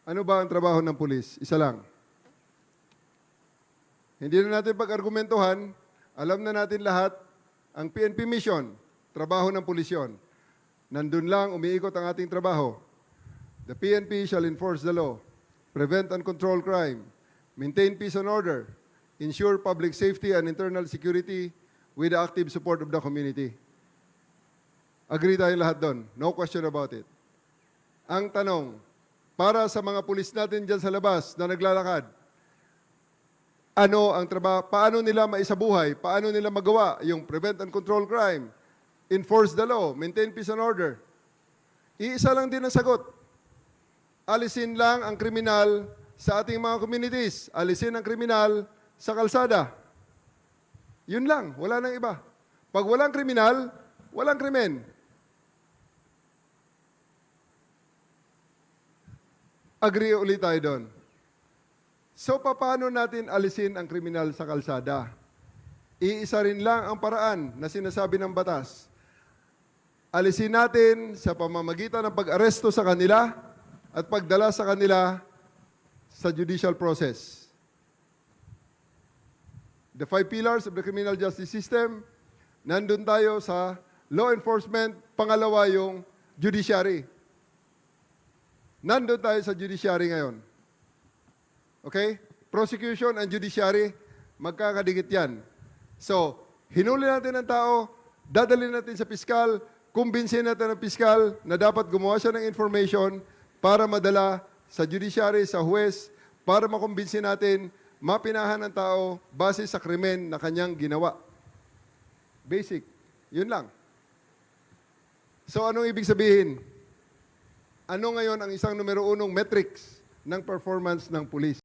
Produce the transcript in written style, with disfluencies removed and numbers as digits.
Ano ba ang trabaho ng pulis? Isa lang. Hindi na natin pag-argumentuhan, alam na natin lahat, ang PNP mission, trabaho ng pulis yun. Nandun lang, umiikot ang ating trabaho. The PNP shall enforce the law, prevent and control crime, maintain peace and order, ensure public safety and internal security with the active support of the community. Agree tayo lahat doon. No question about it. Ang tanong, para sa mga pulis natin dyan sa labas na naglalakad, ano ang trabaho, paano nila maisabuhay, paano nila magawa yung prevent and control crime, enforce the law, maintain peace and order? Iisa lang din ang sagot. Alisin lang ang kriminal sa ating mga communities. Alisin ang kriminal sa kalsada. Yun lang, wala nang iba. Pag walang kriminal, walang krimen. Agree ulit tayo doon. So, paano natin alisin ang kriminal sa kalsada? Iisa rin lang ang paraan na sinasabi ng batas. Alisin natin sa pamamagitan ng pag-aresto sa kanila at pagdala sa kanila sa judicial process. The 5 pillars of the criminal justice system, nandun tayo sa law enforcement, pangalawa yung judiciary. Nandun tayo sa judiciary ngayon. Okay? Prosecution and judiciary, magkakadikit yan. So, hinuli natin ang tao, dadalhin natin sa piskal, kumbinsin natin ang piskal na dapat gumawa siya ng information para madala sa judiciary, sa huwes, para makumbinsin natin, mapinahan ng tao base sa krimen na kanyang ginawa. Basic. Yun lang. So, anong ibig sabihin? Ano ngayon ang isang numero unong metrics ng performance ng pulis?